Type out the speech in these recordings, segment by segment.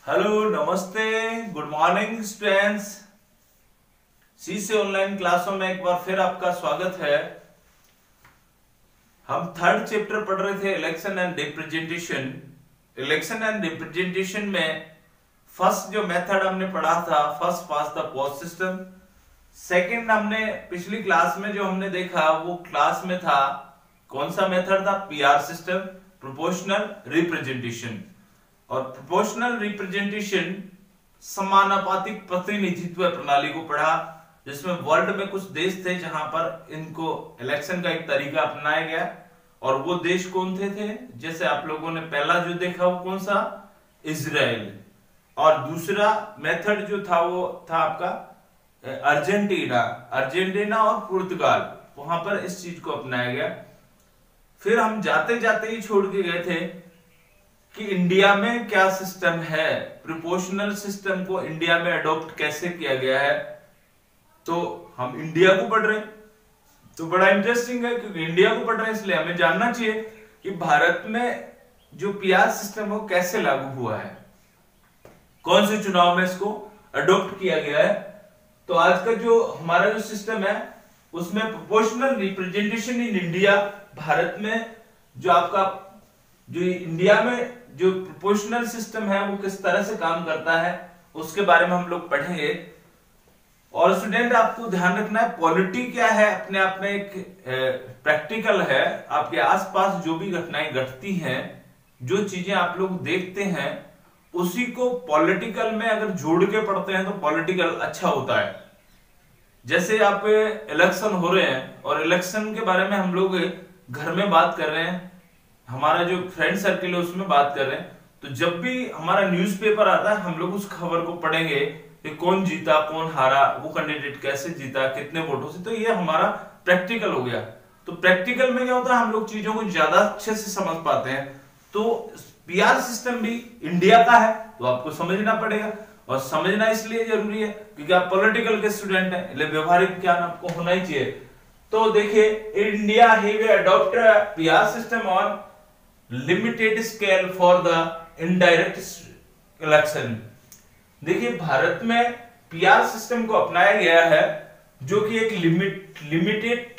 Hello, नमस्ते, good morning students. सी से online क्लासों में एक बार फिर आपका स्वागत है। हम थर्ड चैप्टर पढ़ रहे थे election and representation. Election and representation में फर्स्ट जो मेथड हमने पढ़ा था first pass the post system. Second हमने पिछली क्लास में जो हमने देखा वो क्लास में था कौन सा मेथड था, पीआर सिस्टम, प्रोपोर्शनल रिप्रेजेंटेशन। और प्रोपोर्शनल रिप्रेजेंटेशन समानुपातिक प्रतिनिधित्व प्रणाली को पढ़ा, जिसमें वर्ल्ड में कुछ देश थे जहां पर इनको इलेक्शन का एक तरीका अपनाया गया। और वो देश कौन थे जैसे आप लोगों ने पहला जो देखा वो कौन सा, इजराइल। और दूसरा मेथड जो था वो था आपका अर्जेंटीना और पुर्तगाल, वहां पर इस चीज को अपनाया गया। फिर हम जाते जाते ही छोड़ के गए थे कि इंडिया में क्या सिस्टम है, प्रोपोर्शनल सिस्टम को इंडिया में अडॉप्ट कैसे किया गया है। तो हम इंडिया को पढ़ रहे हैं तो बड़ा इंटरेस्टिंग है, क्योंकि इंडिया को पढ़ रहे हैं इसलिए हमें जानना चाहिए कि भारत में जो पीआर सिस्टम है वो कैसे लागू हुआ है, कौन से चुनाव में इसको अडॉप्ट किया गया है। तो आज का जो हमारा जो सिस्टम है उसमें proportional representation in India, Bharat में जो आपका जो इंडिया में जो प्रोपोर्शनल सिस्टम है वो किस तरह से काम करता है उसके बारे में हम लोग पढ़ेंगे। और स्टूडेंट आपको ध्यान रखना है, पॉलिटी क्या है अपने आप में एक प्रैक्टिकल है। आपके आसपास जो भी घटनाएं घटती हैं, जो चीजें आप लोग देखते हैं, उसी को पॉलिटिकल में अगर जोड़ के पढ़ते हैं तो पॉलिटिकल अच्छा होता है। जैसे आप इलेक्शन हो रहे हैं और इलेक्शन के बारे में हम लोग घर में बात कर रहे हैं, हमारा जो फ्रेंड सर्किल है उसमें बात कर रहे हैं, तो जब भी हमारा न्यूज़पेपर आता है हम लोग उस खबर को पढ़ेंगे कि कौन जीता कौन हारा, वो कैंडिडेट कैसे जीता, कितने वोटों से। तो ये हमारा प्रैक्टिकल हो गया। तो प्रैक्टिकल में क्या होता है, हम लोग चीजों को ज्यादा अच्छे से समझ पाते हैं। तो पीआर सिस्टम भी इंडिया का है तो आपको समझना पड़ेगा, और समझना इसलिए जरूरी है क्योंकि आप पॉलिटिकल के स्टूडेंट हैं, इसलिए व्यवहारिक ज्ञान आपको होना ही चाहिए। तो देखिए, India have adopt PR system on limited scale for the indirect election. देखिए, भारत में पीआर सिस्टम को अपनाया गया है जो कि एक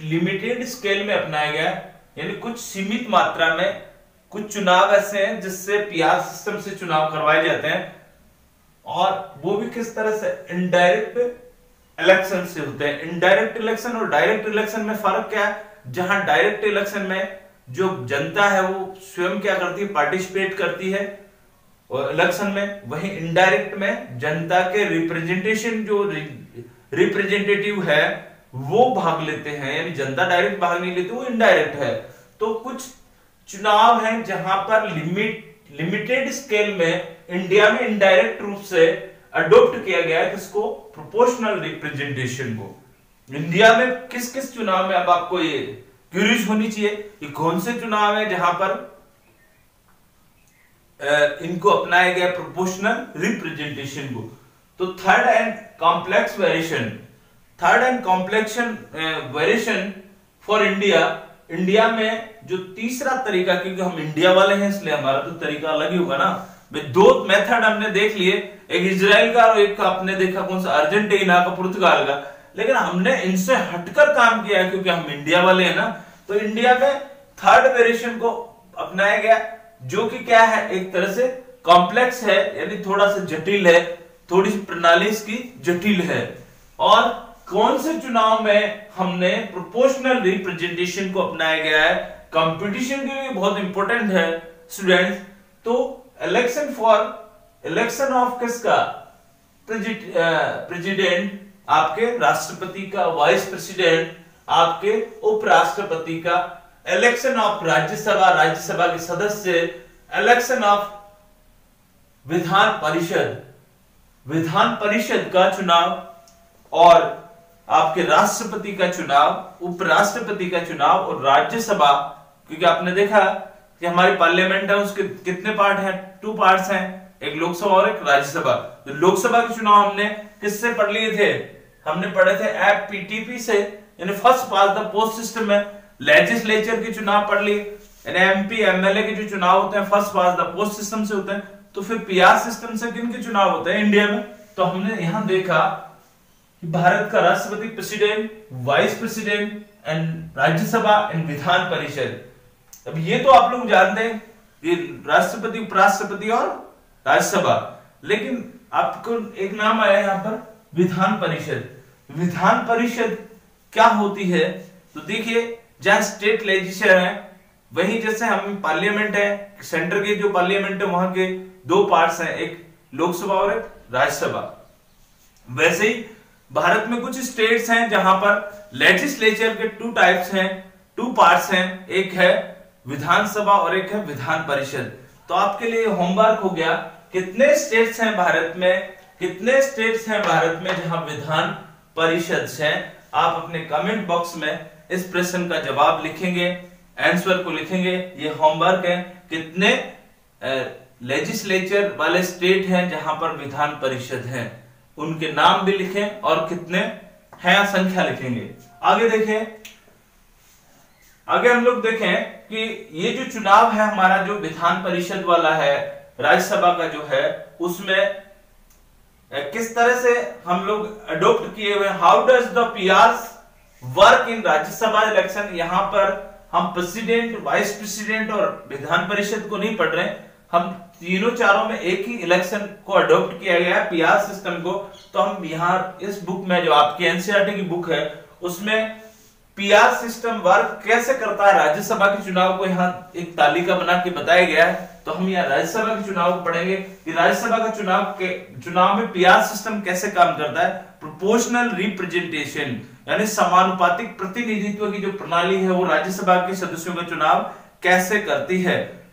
लिमिटेड स्केल में अपनाया गया है, यानी कुछ सीमित मात्रा में कुछ चुनाव ऐसे हैं जिससे पीआर सिस्टम से चुनाव करवाए जाते हैं, और वो भी किस तरह से, इनडायरेक्ट इलेक्शन से होते हैं। इनडायरेक्ट इलेक्शन और डायरेक्ट इलेक्शन में फर्क क्या है, जहां डायरेक्ट इलेक्शन में जो जनता है वो स्वयं क्या करती है, पार्टिसिपेट करती है और इलेक्शन में, वहीं इनडायरेक्ट में जनता के रिप्रेजेंटेशन जो रिप्रेजेंटेटिव है वो भाग लेते हैं, यानी जनता डायरेक्ट भाग नहीं लेती, वो इनडायरेक्ट है। तो कुछ चुनाव हैं जहां पर लिमिटेड स्केल में इंडिया में इनडायरेक्ट रूप से अडॉप्ट किया गया है किसको, प्रोपोर्शनल रिप्रेजेंटेशन को। इंडिया में किस किस चुनाव में, अब आपको ये क्यूरियस होनी चाहिए कि कौन से चुनाव है जहां पर इनको अपनाया गया प्रोपोर्शनल रिप्रेजेंटेशन को। तो third and complex variation for India में जो तीसरा तरीका, क्योंकि हम इंडिया वाले हैं इसलिए हमारा तो तरीका अलग ही होगा ना। दो मेथड हमने देख लिए, एक इजराइल का और एक आपने देखा कौन सा, अर्जेंटीना का, पुर्तगाल का। लेकिन हमने इनसे हटकर काम किया है क्योंकि हम इंडिया वाले हैं ना। तो इंडिया में थर्ड वेरिएशन को अपनाया गया जो कि क्या है, एक तरह से कॉम्प्लेक्स है, यानी थोड़ा सा जटिल है, थोड़ी सी प्रणाली इसकी जटिल है। और कौन से चुनाव में हमने प्रोपोर्शनल रिप्रेजेंटेशन को अपनाया गया है, कंपटीशन के लिए बहुत इंपॉर्टेंट है स्टूडेंट्स। तो इलेक्शन ऑफ किसका, प्रेसिडेंट, आपके राष्ट्रपति का, वाइस प्रेसिडेंट, आपके उपराष्ट्रपति का, इलेक्शन ऑफ राज्यसभा के सदस्य, इलेक्शन ऑफ विधान परिषद का चुनाव, और आपके राष्ट्रपति का चुनाव, उपराष्ट्रपति का चुनाव, और राज्यसभा। क्योंकि आपने देखा कि हमारी पार्लियामेंट है उसके कितने पार्ट हैं, 2 पार्ट्स हैं, एक लोकसभा और एक राज्यसभा। तो लोकसभा के चुनाव हमने किससे पढ़ लिए थे, हमने पढ़े थे एफपीटीपी से, यानी first pass the post system में। लेजिस्लेचर के चुनाव पढ़ लिए, यानी एमपी एमएलए के जो चुनाव होते हैं first pass the post system से होते हैं। तो फिर पीआर सिस्टम से किन के चुनाव होते हैं इंडिया में? तो हमने यहां देखा कि भारत का राष्ट्रपति, president, vice president and Rajya Sabha and Vidhan Parishad. अब ये तो आप लोग जानते हैं, ये राष्ट्रपति, उपराष्ट्रपति और राज्यसभा, लेकिन आपको एक नाम आया यहां पर विधान परिषद। विधान परिषद क्या होती है? तो देखिए, जहां स्टेट लेजिस्लेचर है, वही जैसे हम पार्लियामेंट है, सेंटर के जो पार्लियामेंट है वहां के दो पार्ट्स हैं, एक लोकसभा और एक राज्यसभा। वैसे ही भारत में कुछ स्टेट्स हैं जहां पर लेजिस्लेचर के टू टाइप्स हैं, टू पार्ट्स हैं, एक है विधानसभा और एक है विधान परिषद। तो आपके लिए होमवर्क हो गया, कितने स्टेट्स हैं भारत में, कितने स्टेट्स हैं भारत में जहां विधान परिषद हैं? आप अपने कमेंट बॉक्स में इस प्रश्न का जवाब लिखेंगे, आंसर को लिखेंगे। ये होमवर्क है, कितने लेजिस्लेचर वाले स्टेट हैं जहां पर विधान परिषद है, उनके नाम भी लिखें और कितने हैं संख्या लिखेंगे। आगे देखें, आगे हम लोग देखें कि ये जो चुनाव है हमारा, जो विधान परिषद वाला है, राज्यसभा का जो है, उसमें किस तरह से हम लोग अडॉप्ट किए हुए, how does the पीआर्स work in Rajya Sabha election. यहां पर हम प्रेसिडेंट, वाइस प्रेसिडेंट और विधान परिषद को नहीं पढ़ रहे, हम तीनों चारों में एक ही इलेक्शन को अडॉप्ट किया गया है, पीआर सिस्टम को। तो हम यहाँ इस बुक में, जो आपकी एनसीईआरटी की बुक है, उसमें पीआर सिस्टम वर्क कैसे करता है राज्यसभा के चुनाव को यहाँ एक तालिका बना के बताया गया है। तो हम यहाँ राज्यसभा के चुनाव को पढ़ेंगे कि राज्यसभा का चुनाव में पीआर सिस्टम कैसे काम करता है। प्रोपोर्शनल रिप्रेजेंटेशन यानी समानुपातिक प्रतिनिधित्व की जो प्रणाली है वो राज्यसभा के सदस्यों का चुनाव कैसे करती है।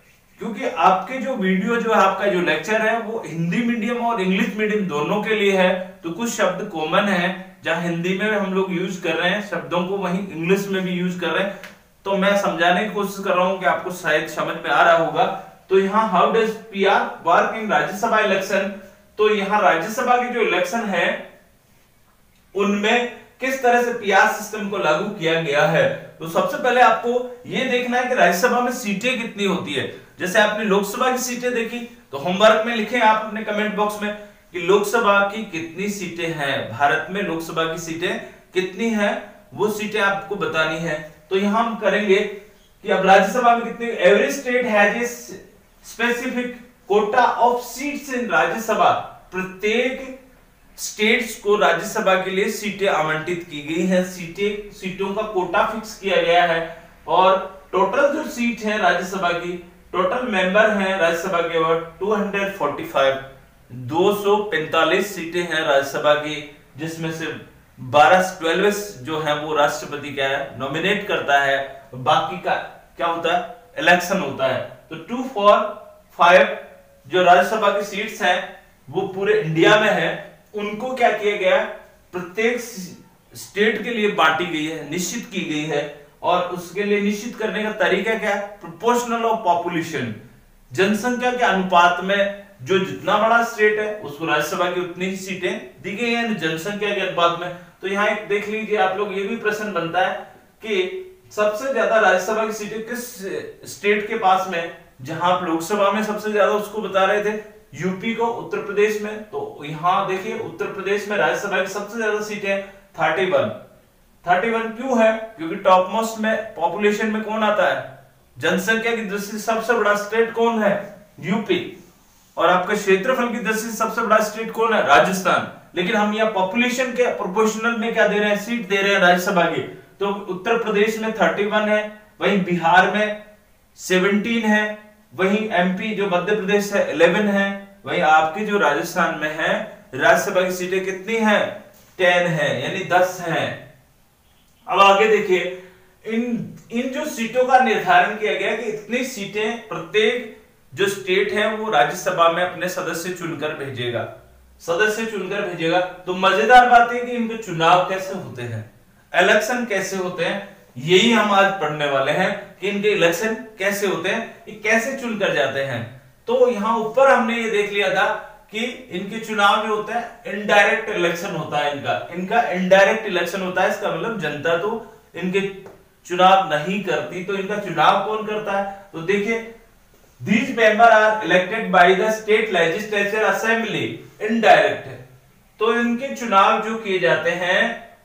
क्योंकि आपके जो वीडियो, जो आपका जो लेक्चर है, वो हिंदी मीडियम और इंग्लिश मीडियम दोनों के लिए है, तो कुछ शब्द कॉमन है, जहां हिंदी में हम लोग यूज कर रहे हैं शब्दों को, वहीं इंग्लिश में भी यूज कर रहे हैं। तो मैं समझाने की कोशिश कर रहा हूं कि आपको शायद समझ में आ रहा होगा। तो यहाँ how does PR work in Rajya Sabha election, तो यहाँ राज्यसभा के जो इलेक्शन है उनमें किस तरह से पीआर सिस्टम को लागू किया गया है। तो सबसे पहले आपको यह देखना है कि राज्यसभा में सीटें कितनी होती है। जैसे आपने लोकसभा की सीटें देखी, तो होमवर्क में लिखें आप अपने कमेंट बॉक्स में कि लोकसभा की कितनी सीटें हैं, भारत में लोकसभा की सीटें कितनी हैं, वो सीटें आपको बतानी है। तो यहां हम करेंगे कि अब राज्यसभा में कितनी, every state has a specific Kota of seats in Rajya Sabha. प्रत्येक स्टेट्स को राज्यसभा के लिए सीटें आवंटित की गई हैं, सीटों का कोटा फिक्स किया गया है। और टोटल जो सीट है राज्यसभा की, टोटल मेंबर हैं राज्यसभा के 245, 245 सीटें हैं राज्यसभा की, जिसमें से 12 जो है वो राष्ट्रपति क्या है, नॉमिनेट करता है, बाकी का क्या होता है, इलेक्शन होता है। तो 245 जो राज्यसभा की सीट्स हैं वो पूरे इंडिया में है, उनको क्या किया गया, प्रत्येक स्टेट के लिए बांटी गई है, निश्चित की गई है। और उसके लिए निश्चित करने का तरीका क्या है, प्रोपोर्शनल ऑफ पॉपुलेशन, जनसंख्या के अनुपात में जो जितना बड़ा स्टेट है उसको राज्यसभा की उतनी ही सीटें दी गई हैं जनसंख्या के अनुपात में। तो यहाँ एक देख लीजिए आप लोग, ये भी प्रश्न बनता है कि सबसे ज्यादा राज्यसभा की सीटें किस स्टेट के पास में, जहां आप लोकसभा में सबसे ज्यादा उसको बता रहे थे यूपी को, उत्तर प्रदेश में। तो यहाँ देखिए उत्तर प्रदेश में राज्यसभा की सबसे ज्यादा सीटें 31 क्यों है, क्योंकि टॉप मोस्ट में पॉपुलेशन में कौन आता है, जनसंख्या की दृष्टि से सबसे बड़ा स्टेट कौन है, यूपी। और आपके क्षेत्रफल की दृष्टि से सबसे बड़ा स्टेट कौन है, राजस्थान। लेकिन हम यहाँ पॉपुलेशन के प्रोपोर्शनल में क्या दे रहे हैं, सीट दे रहे हैं राज्यसभा की। तो उत्तर प्रदेश में 31 है, वहीं बिहार में 17 है, वहीं एमपी जो मध्य प्रदेश है 11 है, वहीं आपके जो राजस्थान में है राज्यसभा की सीटें कितनी हैं, 10 है, यानी 10 हैं। अब आगे देखिए, इन जो सीटों का निर्धारण किया गया कि इतनी सीटें प्रत्येक जो स्टेट है वो राज्यसभा में अपने सदस्य चुनकर भेजेगा, तो मजेदार बात है कि इनके चुनाव कैसे होते हैं, इलेक्शन कैसे होते हैं, यही हम आज पढ़ने वाले हैं कि इनके इलेक्शन कैसे होते हैं, ये कैसे चुनकर जाते हैं। तो यहाँ ऊपर हमने ये देख लिया था कि इनके चुनाव जो होता है इनडायरेक्ट इलेक्शन होता है, इनका इनडायरेक्ट इलेक्शन होता है। इसका मतलब जनता तो इनके चुनाव नहीं करती, तो इनका चुनाव कौन करता है। तो देखिए These members are elected by the state legislature assembly indirect। तो इनके चुनाव जो किए जाते हैं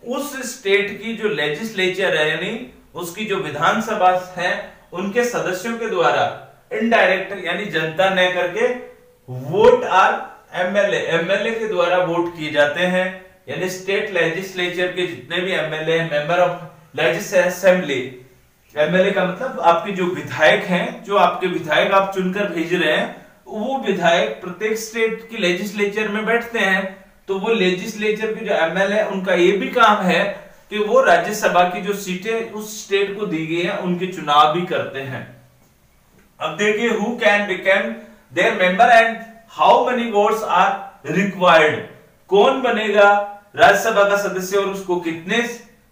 उस स्टेट की जो लेजिस्लेचर है यानी उसकी जो विधानसभा है उनके सदस्यों के द्वारा इनडायरेक्ट यानी जनता ने करके वोट आर एमएलए के द्वारा वोट किए जाते हैं। यानी स्टेट लेजिस्लेचर के जितने भी MLA member of legislative assembly, MLA का मतलब आपके जो विधायक हैं, जो आपके विधायक आप चुनकर भेज रहे हैं, वो विधायक प्रत्येक स्टेट की लेजिस्लेचर में बैठते हैं। तो वो लेजिस्लेचर के जो एमएलए उनका ये भी काम है कि वो राज्यसभा की जो सीटें उस स्टेट को दी गई हैं उनके चुनाव भी करते हैं। अब देखिए who can become their member and how many votes are required. कौन बनेगा राज्यसभा का सदस्य और उसको कितने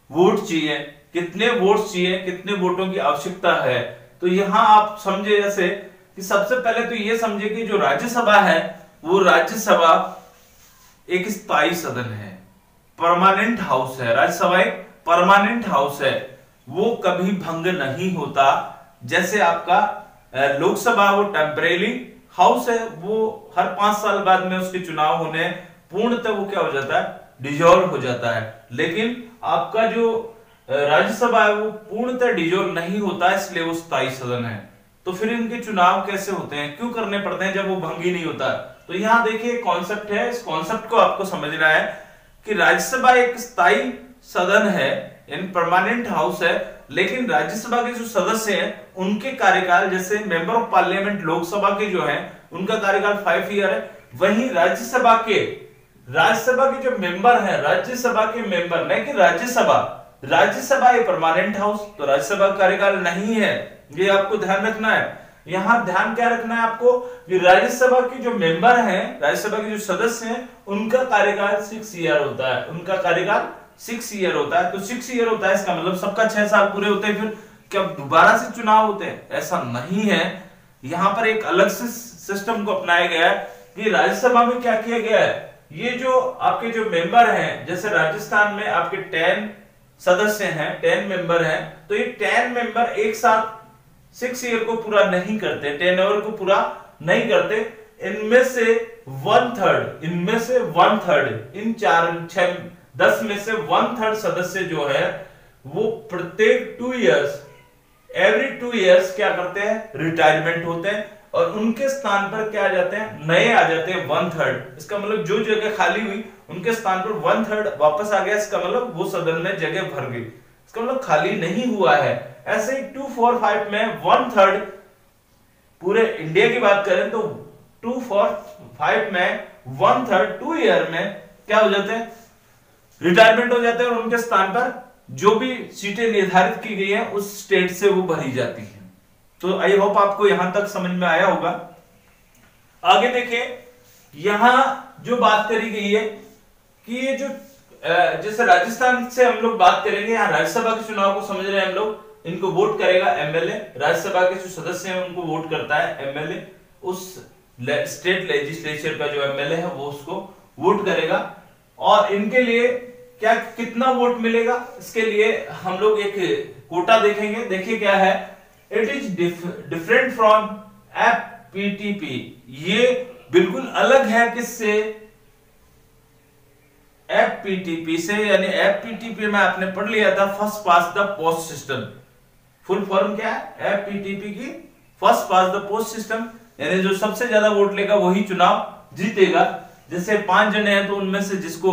वोट चाहिए, कितने वोट्स चाहिए, कितने वोटों की आवश्यकता है। तो यहां आप समझे जैसे कि सबसे पहले तो ये समझे कि जो राज्यसभा है वो राज्यसभा एक स्थायी सदन है, परमानेंट हाउस है। राज्यसभा एक परमानेंट हाउस है, वो कभी भंग नहीं होता। जैसे आपका लोकसभा वो टेम्परेरी हाउस है, वो हर 5 साल बाद में उसके चुनाव होने पूर्णतः वो क्या हो जाता है, डिजोल्व हो जाता है। लेकिन आपका जो राज्यसभा है वो पूर्णतः डिजोल्व नहीं होता, इसलिए वो स्थायी सदन है। तो फिर इनके चुनाव कैसे होते हैं, क्यों करने पड़ते हैं जब वो भंग ही नहीं होता। तो यहाँ देखिए कॉन्सेप्ट है, इस कॉन्सेप्ट को आपको समझना है कि राज्यसभा एक स्थायी सदन है, इन परमानेंट हाउस है, लेकिन राज्यसभा के जो सदस्य हैं उनके कार्यकाल, जैसे मेंबर ऑफ पार्लियामेंट लोकसभा के जो है उनका कार्यकाल 5 ईयर है, वहीं राज्यसभा के जो मेंबर है, राज्यसभा के मेंबर नहीं कि राज्यसभा ये परमानेंट हाउस, तो राज्यसभा का कार्यकाल नहीं है, ये आपको ध्यान रखना है। यहां ध्यान क्या रखना है आपको कि राज्यसभा के जो मेंबर हैं, राज्यसभा के जो सदस्य हैं, उनका कार्यकाल 6 ईयर होता है, उनका कार्यकाल 6 ईयर होता है। तो 6 ईयर होता है, इसका मतलब सबका 6 साल पूरे होते हैं, फिर क्या दोबारा से चुनाव होते हैं, ऐसा नहीं है। यहां पर एक अलग से सिस्टम को अपनाया गया है कि राज्यसभा में क्या किया गया है, ये जो आपके जो मेंबर हैं, जैसे राजस्थान में आपके 10 सदस्य हैं, 10 मेंबर हैं, तो ये 10 मेंबर एक साथ 6 ईयर को पूरा नहीं करते, 10 ईयर को पूरा नहीं करते। इनमें से 1/3 इन 10 में से 1/3 सदस्य जो है वो प्रत्येक 2 इयर्स, एवरी 2 इयर्स क्या करते हैं, रिटायरमेंट होते हैं और उनके स्थान पर क्या आ जाते हैं, नए आ जाते हैं 1/3। इसका मतलब जो जगह खाली हुई उनके स्थान पर 1/3 वापस आ गया, इसका मतलब वो सदन में जगह भर गई, इसका मतलब खाली नहीं हुआ है। ऐसे ही 2/4/5 में 1/3, पूरे इंडिया की बात करें तो 2/4/5 में 1/3 2 ईयर में क्या हो जाते हैं, रिटायरमेंट हो जाते हैं और उनके स्थान पर जो भी सीटें निर्धारित की गई हैं उस स्टेट से वो भरी जाती हैं। तो आई होप आपको यहां तक समझ में आया होगा। आगे देखिए, यहां जो बात करी गई है कि ये जो जैसे राजस्थान से हम लोग बात करेंगे, यहाँ राज्यसभा के चुनाव को समझ रहे हैं हम लोग, इनको वोट करेगा एमएलए, राज्यसभा के जो सदस्य हैं उनको वोट करता है एमएलए, उस स्टेट लेजिस्लेचर का जो एमएलए है वो उसको वोट करेगा। और इनके लिए क्या कितना वोट मिलेगा, इसके लिए हम लोग एक कोटा देखेंगे। देखिए क्या है, it is different from FPTP, ये बिल्कुल अलग है किससे, एफपीटीपी से। यानी एफपीटीपी में आपने पढ़ लिया था first pass the post system, full form क्या है, एफपीटीपी की first pass the post system, यानी जो सबसे ज्यादा वोट लेगा वही चुनाव जीतेगा। जैसे 5 जने हैं तो उनमें से जिसको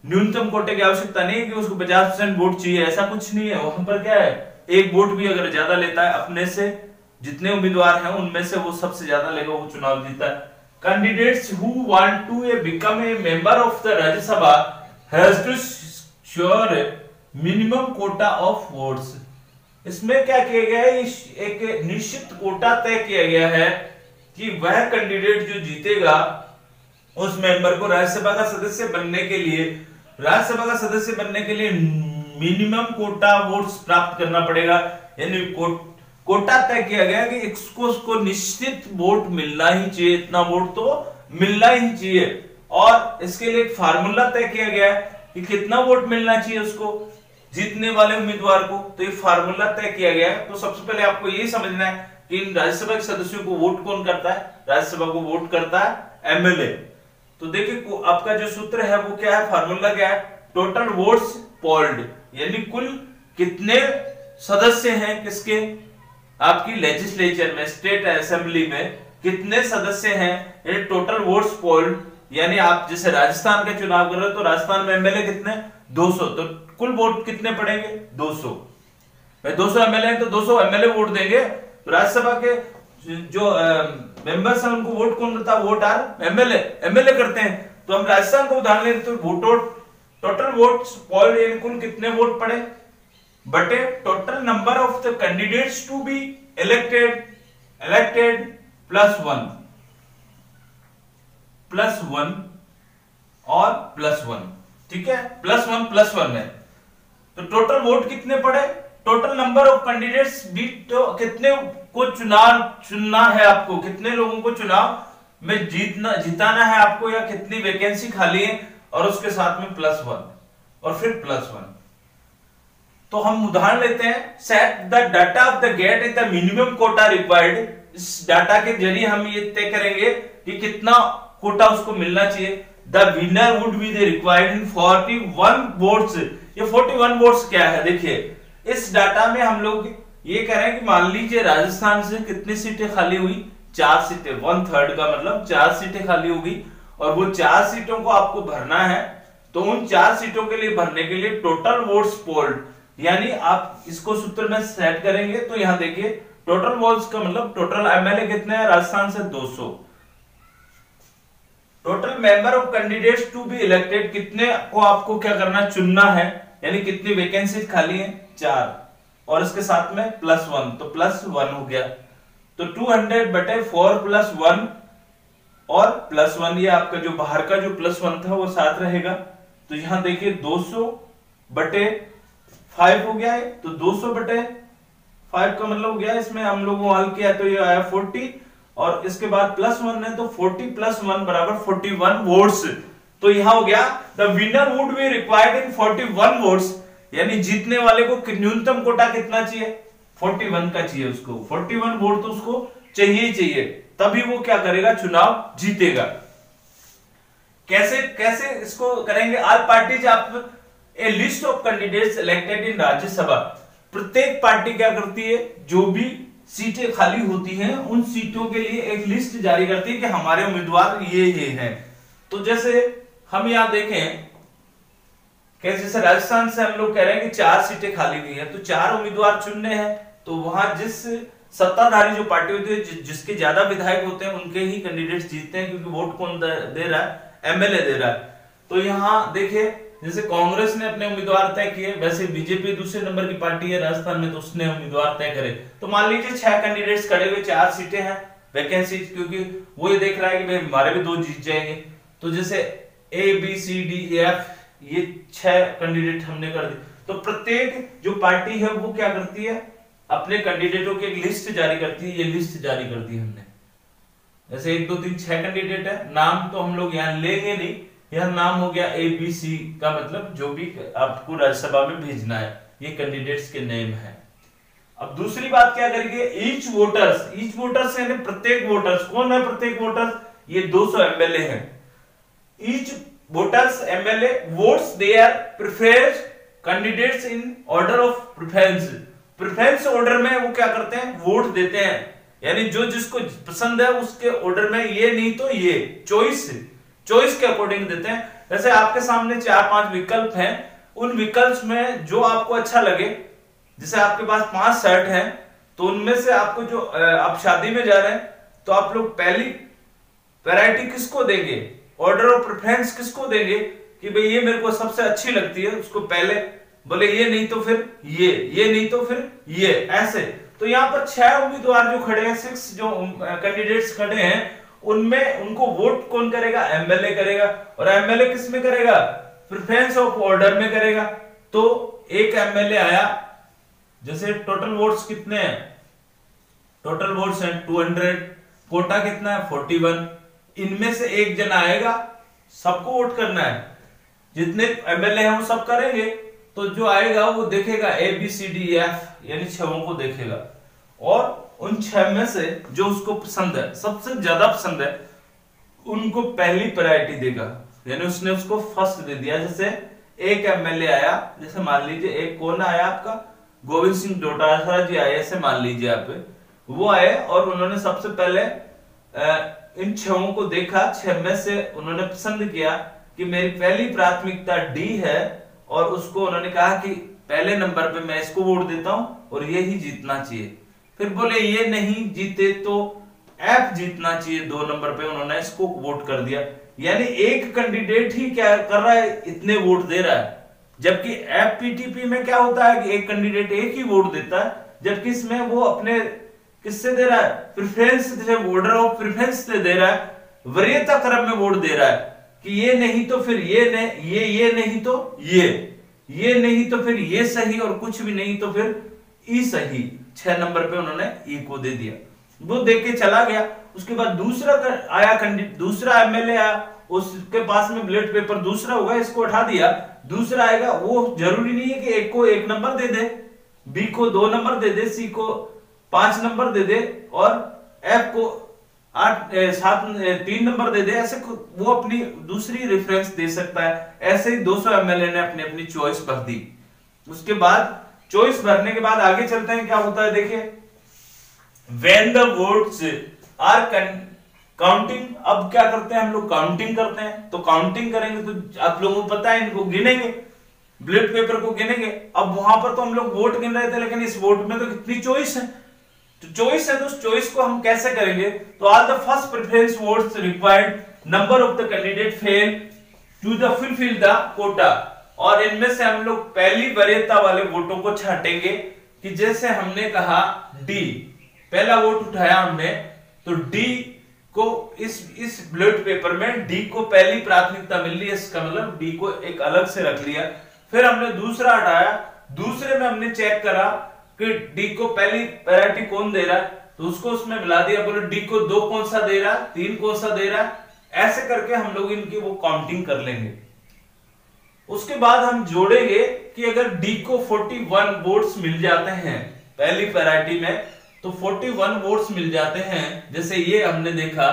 न्यूनतम कोटे की आवश्यकता नहीं है कि उसको 50% वोट चाहिए, ऐसा कुछ नहीं है। वहां पर क्या है, एक वोट भी अगर ज्यादा लेता है अपने से, जितने उम्मीदवार हैं उनमें से वो सबसे ज्यादा लेगा, वो चुनाव जीता है। Candidates who want to become a member of the Rajya Sabha has to sure minimum quota of votes. इसमें क्या किया गया है, एक निश्चित कोटा तय किया गया है कि वह कैंडिडेट जो जीतेगा उस मेंबर को राज्यसभा का सदस्य बनने के लिए, राज्यसभा का सदस्य बनने के लिए मिनिमम कोटा वोट्स प्राप्त करना पड़ेगा। यानी कोटा तय किया गया कि उसको निश्चित वोट मिलना ही चाहिए, इतना वोट तो मिलना ही चाहिए। और इसके लिए एक फार्मूला तय किया गया है कि कितना वोट मिलना चाहिए उसको, जीतने वाले उम्मीदवार को, तो ये फार्मूला तय किया गया है। तो सबसे पहले आपको ये समझना है कि इन राज्यसभा के सदस्यों को वोट कौन करता है, राज्यसभा को वोट करता है एमएलए। तो देखिए आपका जो सूत्र है वो क्या है, फार्मूला क्या है, टोटल वोट्स पोल्ड, यानी कुल कितने सदस्य हैं किसके, आपकी लेजिस्लेचर में, स्टेट असेंबली में कितने सदस्य हैं, ये टोटल वोट्स पोल्ड। यानी आप जैसे राजस्थान का चुनाव कर रहे हो तो राजस्थान में एमएलए कितने, 200, तो कुल वोट कितने पड़ेंगे, 200। 200 एमएलए हैं तो 200 एमएलए वोट देंगे। तो राज्यसभा के जो मेंबर्स हैं उनको वोट कौन करता है, वोट आर एमएलए करते हैं। तो हम राजस्थान को उदाहरण लेते तो टोटल वोट्स पोल्ड कुल कितने वोट पड़े बटे total number of the candidates to be elected plus one और प्लस वन, ठीक है, प्लस वन है। तो टोटल वोट कितने पड़े, टोटल नंबर ऑफ कैंडिडेट्स भी, तो कितने को चुनना है आपको, कितने लोगों को चुनाव में जिताना है आपको, या कितनी वैकेंसी खाली है, और उसके साथ में प्लस वन और फिर प्लस वन। तो हम उदाहरण लेते हैं, set the data of the gate is the minimum quota required. इस डाटा के जरिए हम ये तय करेंगे कि कितना कोटा उसको मिलना चाहिए। The winner would be the required in 41 votes. ये 41 वोट्स क्या है, देखिए इस डाटा में हम लोग ये कह रहे हैं कि मान लीजिए राजस्थान से कितनी सीटें खाली हुई, 4 सीटें, 1/3 का मतलब 4 सीटें खाली होगी, और वो 4 सीटों को आपको भरना है। तो उन 4 सीटों के लिए भरने के लिए टोटल वोट्स पोल्ड, यानी आप इसको सूत्र में सेट करेंगे तो यहां देखिए टोटल वोट्स का मतलब टोटल एमएलए कितने हैं, राजस्थान से 200। Total member of candidates to be elected, कितने को आपको क्या करना, चुनना है, यानी कितनी वैकेंसी खाली है, 4, और इसके साथ में प्लस वन, तो प्लस वन हो गया। तो 200 बटे 4 प्लस 1 और प्लस 1, ये आपका जो बाहर का जो प्लस 1 था वो साथ रहेगा। तो यहां देखिए 200 बटे 5 हो गया है, तो 200 बटे 5 का मतलब हो गया, इसमें हम लोगों हल किया तो ये आया 40, और इसके बाद प्लस 1 है तो 40 प्लस 1 बराबर 41 वोट्स। तो यहां हो गया the winner would be required in 41 votes, यानी जीतने वाले को न्यूनतम कोटा कितना चाहिए, 41 का चाहिए उसको, 41 वोट तो उसको चाहिए ही चाहिए, तभी वो क्या करेगा, चुनाव जीतेगा। कैसे इसको करेंगे, ऑल पार्टीज आप ए लिस्ट ऑफ कैंडिडेट्स इलेक्टेड इन राज्यसभा। प्रत्येक पार्टी क्या करती है, जो भी सीटें खाली होती हैं उन सीटों के लिए एक लिस्ट जारी करती है कि हमारे उम्मीदवार ये हैं। तो जैसे हम यहां देखें कि जैसे राजस्थान से हम लोग कह रहे हैं कि 4 सीटें खाली हुई हैं, तो 4 उम्मीदवार चुनने हैं, तो वहां जिस सत्ताधारी जो पार्टी होती है, जिसके ज्यादा विधायक होते हैं उनके ही कैंडिडेट्स जीतते हैं, क्योंकि वोट कौन दे रहा है, एमएलए दे रहा है। तो यहां देखिए जैसे कांग्रेस ने अपने उम्मीदवार तय किए, वैसे बीजेपी दूसरे नंबर की पार्टी है राजस्थान में, तो उसने उम्मीदवार तय करे। तो मान लीजिए 6 कैंडिडेट्स खड़े हुए, 4 सीटें हैं वैकेंसी, क्योंकि वो ये देख रहा है कि भाई हमारे भी 2 जीत जाएंगे। तो जैसे ABCDEF ये 6 कैंडिडेट हमने कर दी, तो प्रत्येक जो पार्टी है वो क्या करती है, अपने कैंडिडेटों की एक लिस्ट जारी करती है। ये लिस्ट जारी कर दी हमने, जैसे 1 2 3 6 कैंडिडेट है, नाम तो हम लोग यहाँ लेंगे नहीं, यह नाम हो गया ABC का मतलब जो भी आपको राज्यसभा में भेजना है, ये कैंडिडेट्स के नेम है। अब दूसरी बात क्या करेंगे, ईच वोटर्स यानी प्रत्येक वोटर्स, कौन है प्रत्येक वोटर्स, ये 200 एमएलए हैं। Each voters MLA votes their preferred candidates in order of preference order में वो क्या करते हैं, वोट देते हैं, यानी जो जिसको पसंद है उसके ऑर्डर में, ये नहीं तो ये चॉइस के अकॉर्डिंग देते हैं। जैसे आपके सामने 4-5 विकल्प हैं, उन विकल्प में जो आपको अच्छा लगे, जैसे आपके पास 5 शर्ट हैं, तो उनमें से आपको जो आप शादी में जा रहे हैं, तो आप लोग पहली वैरायटी किसको देंगे, ऑर्डर ऑफ प्रेफरेंस किसको देंगे, कि भाई ये मेरे को सबसे अच्छी लगती है, उसको पहले बोले, ये नहीं तो फिर ये नहीं तो फिर ये, ऐसे। तो यहाँ पर 6 उम्मीदवार जो खड़े हैं, 6 जो कैंडिडेट्स खड़े हैं, उनमें उनको वोट कौन करेगा, एमएलए करेगा। और एमएलए किस में करेगा, प्रेफरेंस ऑफ ऑर्डर में करेगा। तो एक एमएलए आया, जैसे टोटल वोट्स कितने हैं, टोटल वोट्स हैं 200, कोटा कितना है 41, इनमें से एक जन आएगा, सबको वोट करना है, जितने एमएलए हैं वो सब करेंगे। तो जो आएगा वो देखेगा ABCDEF यानी 6 को देखेगा, और उन 6 में से जो उसको पसंद है, सबसे ज्यादा पसंद है, उनको पहली प्रायोरिटी देगा, यानी उसने उसको फर्स्ट दे दिया। जैसे एक एमएलए आया, जैसे मान लीजिए एक कौन आया आपका, गोविंद सिंह डोटासरा जी आए, ऐसे मान लीजिए आप, वो आए और उन्होंने सबसे पहले इन 6 को देखा, 6 में से उन्होंने पसंद किया कि मेरी पहली प्राथमिकता डी है, और उसको उन्होंने कहा कि पहले नंबर पे मैं इसको वोट देता हूं और ये ही जीतना चाहिए। फिर बोले ये नहीं जीते तो एफ जीतना चाहिए, 2 नंबर पे उन्होंने इसको वोट कर दिया। यानी एक कैंडिडेट ही क्या कर रहा है, इतने वोट दे रहा है। जबकि एफपीटीपी में क्या होता है कि एक कैंडिडेट एक ही वोट देता है, जबकि इसमें वो अपने किससे दे रहा है, प्रेफरेंस से, ऑर्डर ऑफ प्रेफरेंस से दे रहा है, वरीयता क्रम में वोट दे रहा है कि ये नहीं तो फिर ये नहीं तो ये नहीं तो फिर ये सही, और कुछ भी नहीं तो फिर ई सही। 6 नंबर पे उन्होंने ई को दे दिया, वो देख के चला गया। उसके बाद दूसरा आया दूसरा एमएलए आया, उसके पास में बैलेट पेपर दूसरा होगा, इसको उठा दिया। दूसरा आएगा, वो जरूरी नहीं है कि एक को 1 नंबर दे दे, बी को 2 नंबर दे दे, सी को 5 नंबर दे दे, और एफ को 3 नंबर दे दे। ऐसे वो अपनी दूसरी रेफरेंस दे सकता है। ऐसे ही 200 एमएलए ने अपनी अपनी चॉइस भर दी। उसके बाद चॉइस भरने के बाद आगे चलते हैं, क्या होता है देखिए, when the votes are counting. अब क्या करते हैं हम लोग, काउंटिंग करते हैं। तो काउंटिंग करेंगे तो आप लोगों को पता है, इनको गिनेंगे, बैलेट पेपर को गिनेंगे। अब वहां पर तो हम लोग वोट गिन रहे थे, लेकिन इस वोट में तो कितनी चॉइस है, तो चॉइस है, तो उस चॉइस को हम कैसे करेंगे। तो are the first preference votes required number of the candidate fail to the fulfil the quota. और इनमें से हम लोग पहली वरीयता वाले वोटों को छांटेंगे, कि जैसे हमने कहा डी, पहला वोट उठाया हमने, तो डी को इस बैलेट पेपर में डी को पहली प्राथमिकता मिल रही है, इसका मतलब डी को एक अलग से रख लिया। फिर हमने दूसरा हटाया, दूसरे में हमने चेक करा कि डी को पहली प्रायोरिटी कौन दे रहा है, तो उसको उसमें मिला दिया। बोले डी को 2 कौन सा दे रहा है, 3 कौन सा दे रहा है, ऐसे करके हम लोग इनकी वो काउंटिंग कर लेंगे। उसके बाद हम जोड़ेंगे कि अगर डी को 41 वोट्स मिल जाते हैं पहली प्रायोरिटी में, तो 41 वोट्स मिल जाते हैं, जैसे ये हमने देखा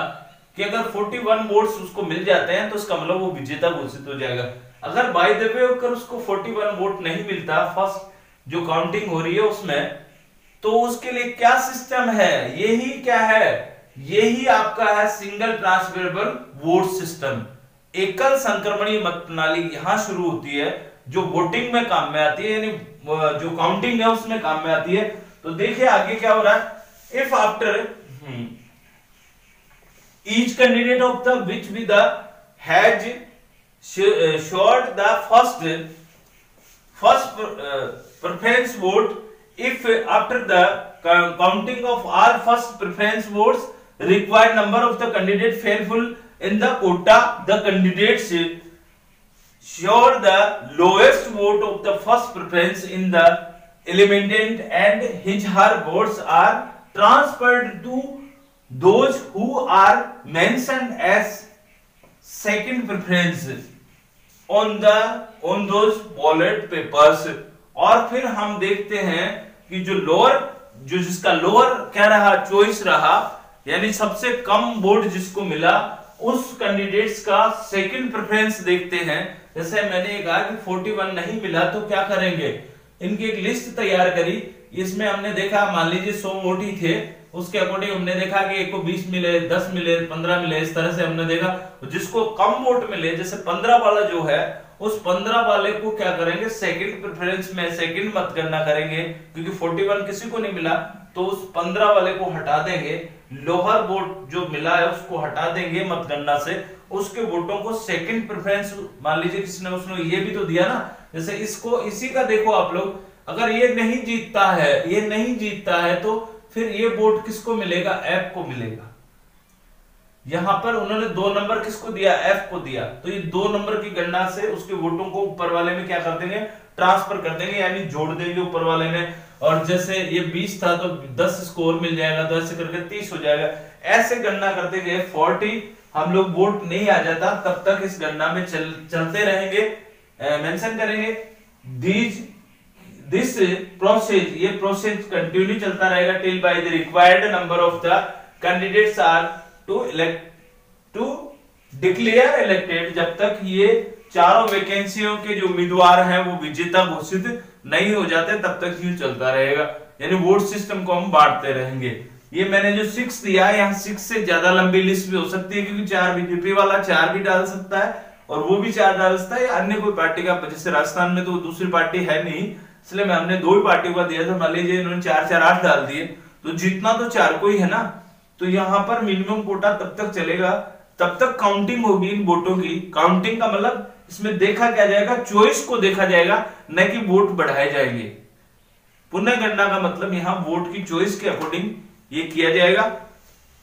कि अगर 41 वोट्स उसको मिल जाते हैं तो इसका मतलब वो विजेता घोषित हो जाएगा। अगर बाय द वे अगर उसको 41 वोट नहीं मिलता फर्स्ट जो काउंटिंग हो रही है उसमें, तो उसके लिए क्या सिस्टम है, यही क्या है, यही आपका है सिंगल ट्रांसफरेबल वोट सिस्टम। एकल संक्रमणीय मत प्रणाली यहां शुरू होती है, जो वोटिंग में काम में आती है, यानी जो काउंटिंग है उसमें काम में आती है। तो देखिए आगे क्या हो रहा है, if after each candidate of the which with has assured the first preference vote, if after the counting of all first preference votes required number of the candidate faithful in the quota, the candidates sure the lowest vote of the first preference in the eliminated and his her votes are transferred to those who are mentioned as second preference on those ballot papers। और फिर हम देखते हैं कि जो जिसका lower क्या रहा, चॉइस रहा, यानी सबसे कम वोट जिसको मिला, उस कैंडिडेट्स का सेकंड प्रेफरेंस देखते हैं। जैसे मैंने कहा कि 41 नहीं मिला तो क्या करेंगे, इनकी एक लिस्ट तैयार करी। इसमें हमने देखा, मान लीजिए 100 वोट ही थे, उसके अकॉर्डिंग हमने देखा कि एक को 20 मिले, 10 मिले, 15 मिले, इस तरह से हमने देखा। जिसको कम वोट मिले, जैसे 15 वाला जो है, उस 15 वाले को क्या करेंगे, सेकंड प्रेफरेंस में सेकंड मतगणना करेंगे, क्योंकि 41 किसी को नहीं मिला, तो उस 15 वाले को हटा देंगे। लोअर वोट जो मिला है उसको हटा देंगे मतगणना से, उसके वोटों को सेकंड प्रेफरेंस, मान लीजिए किसने उसने ये भी तो दिया ना, जैसे इसको, इसी का देखो आप लोग, अगर ये नहीं जीतता है तो फिर ये वोट किसको मिलेगा, एफ को मिलेगा। यहां पर उन्होंने 2 नंबर किसको दिया, एफ को दिया, तो ये 2 नंबर की गणना से उसके वोटों को ऊपर वाले में क्या कर देंगे, ट्रांसफर कर देंगे, यानी जोड़ देंगे ऊपर वाले में। और जैसे ये 20 था तो 10 स्कोर मिल जाएगा, तो ऐसे करके 30 हो जाएगा। ऐसे गणना करते गए 40 हम लोग वोट नहीं आ जाता तब तक इस गणना में चलते रहेंगे, मेंशन करेंगे दिस प्रोसेस, ये प्रोसेस कंटिन्यू चलता रहेगा till by the required number of the candidates are to declare elected, जब तक ये चारों वैकेंसियों के जो उम्मीदवार हैं वो विजेता घोषित नहीं हो जाते तब तक यूं चलता रहेगा। यानी वोट सिस्टम को हम बांटते रहेंगे। ये मैंने जो 6 दिया है, यहाँ 6 से ज्यादा लंबी लिस्ट भी हो सकती है, क्योंकि 4 बीजेपी वाला 4 भी डाल सकता है और वो भी 4 डाल सकता है, या अन्य कोई पार्टी का। जैसे राजस्थान में तो दूसरी पार्टी है नहीं, इसलिए मैं हमने 2 ही पार्टियों का दिया था। मान लीजिए इन्होंने 4 4 8 डाल दिए, तो जीतना तो 4 को ही है ना। तो यहाँ पर मिनिमम कोटा तब तक चलेगा, तब तक काउंटिंग होगी इन वोटों की। काउंटिंग का मतलब इसमें देखा क्या जाएगा, चॉइस को देखा जाएगा, न कि वोट बढ़ाए जाएंगे। पुनर्गणना का मतलब यहाँ वोट की चॉइस के अकॉर्डिंग ये किया जाएगा,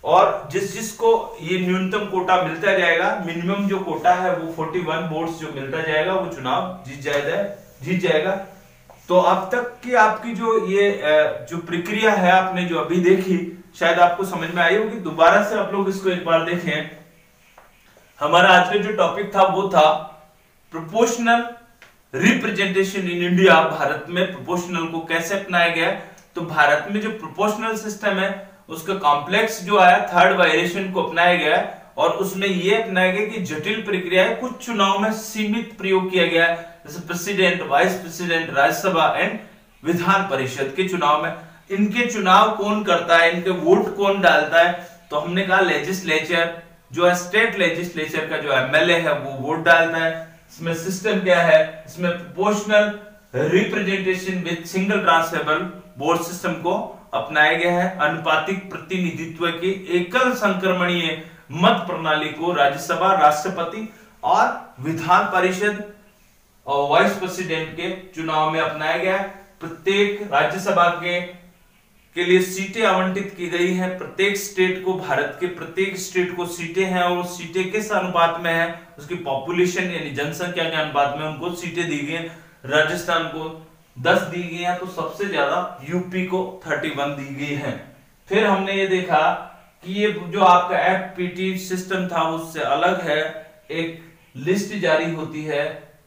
और जिसको ये न्यूनतम कोटा मिलता जाएगा, मिनिमम जो कोटा है वो 41 वोट्स जो मिलता जाएगा, वो चुनाव जीत जाएगा। तो अब तक की आपकी जो प्रक्रिया है आपने जो अभी देखी, शायद आपको समझ में आई होगी। दोबारा से आप लोग इसको एक बार देखें। हमारा आज का जो टॉपिक था वो था proportional representation in India. Bharat में प्रोपोर्शनल को कैसे अपनाया गया। तो भारत में जो प्रोपोर्शनल सिस्टम है उसका कॉम्प्लेक्स जो आया, 3rd वेरिएशन को अपनाया गया, और उसमें ये अपनाया गया कि जटिल प्रक्रिया है कुछ चुनाव में सीमित प्रयोग किया गया है, जैसे president, vice president, Rajya Sabha and Vidhan Parishad के चुनाव में। इनके चुनाव कौन करता है, इनके वोट कौन डालता है। तो हमने कहा लेजिस्लेचर जो है, स्टेट लेजिस्लेचर का जो एमएलए है वो वोट डालता है। इसमें सिस्टम क्या है, इसमें proportional representation with single transferable vote system को अपनाया गया है। अनुपातिक प्रतिनिधित्व के एकल संक्रमणीय मत प्रणाली को राज्यसभा, राष्ट्रपति और विधान परिषद और वाइस प्रेसिडेंट के चुनाव में अपनाया गया है। प्रत्येक राज्यसभा के लिए सीटें आवंटित की गई हैं। प्रत्येक स्टेट को, भारत के प्रत्येक स्टेट को सीटें हैं, और वो सीटें किस अनुपात में है, उसकी पॉपुलेशन यानी जनसंख्या के अनुपात में उनको सीटें दी गई। राजस्थान को 10 दी गई है, तो सबसे ज्यादा यूपी को 31 दी गई है। फिर हमने ये देखा कि ये जो आपका एफपीटी सिस्टम था उससे अलग है। एक लिस्ट जारी होती है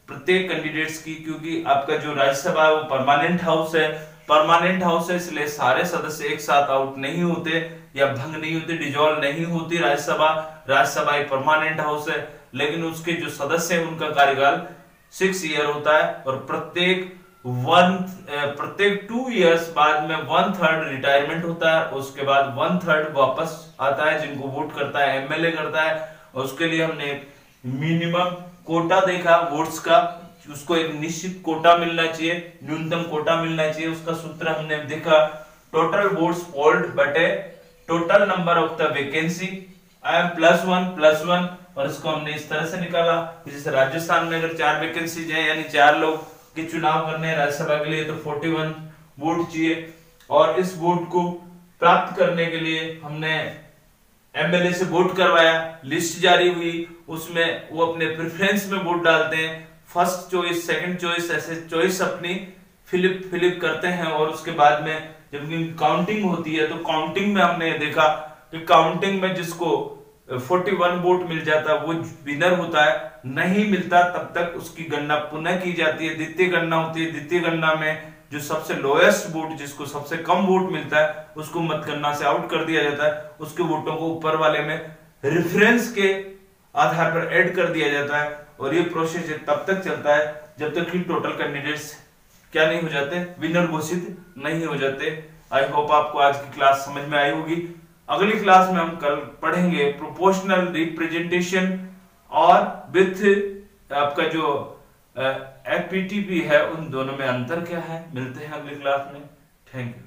प्रत्येक कैंडिडेट्स की, क्योंकि आपका जो राज्यसभा है वो परमानेंट हाउस है। परमानेंट हाउस है इसलिए सारे सदस्य एक साथ आउट नहीं होते या भंग नहीं होते, डिजॉल्व नहीं होती राज्यसभा। राज्यसभा एक परमानेंट हाउस है, लेकिन उसके जो सदस्य हैं उनका कार्यकाल 6 ईयर होता है, और प्रत्येक 2 इयर्स बाद में 1/3 रिटायरमेंट होता है। उसके बाद 1/3 वापस आता है, जिनको वोट करता है एमएलए करता है। और उसके लिए हमने मिनिमम कोटा देखा वोट्स का, उसको एक निश्चित कोटा मिलना चाहिए, न्यूनतम कोटा मिलना चाहिए। उसका सूत्र हमने देखा, टोटल वोट्स पोल्ड बटे total number of the vacancy +1, और इसको हमने इस तरह से निकाला। जैसे राजस्थान में अगर 4 वैकेंसीज है, यानी 4 लोग के चुनाव करने हैं राज्यसभा के लिए, तो 41 वोट चाहिए। और इस वोट को प्राप्त करने के लिए हमने एमएलए से वोट करवाया, लिस्ट जारी हुई, उसमें वो अपने प्रेफरेंस में वोट डालते हैं, फर्स्ट चॉइस, सेकंड चॉइस, ऐसे चॉइस अपनी फिलिप करते हैं। और उसके बाद में जब काउंटिंग होती है, तो काउंटिंग में हमने देखा कि काउंटिंग में जिसको 41 वोट मिल जाता है वो विनर होता है, नहीं मिलता तब तक उसकी गणना पुनः की जाती है, द्वितीय गणना होती है। द्वितीय गणना में जो सबसे लोएस्ट वोट, जिसको सबसे कम वोट मिलता है, उसको मतगणना से आउट कर दिया जाता है। उसके वोटों को ऊपर वाले में रेफरेंस के आधार पर ऐड कर दिया जाता है। और ये प्रोसेस तब तक चलता है जब तक कि टोटल कैंडिडेट्स क्या नहीं हो जाते, विनर घोषित नहीं हो जाते। आई होप आपको आज की क्लास समझ में आई होगी। अगली क्लास में हम कल पढ़ेंगे प्रोपोर्शनल रिप्रेजेंटेशन और विथ आपका जो एफपीटीपी है, उन दोनों में अंतर क्या है। मिलते हैं अगली क्लास में। Thank you.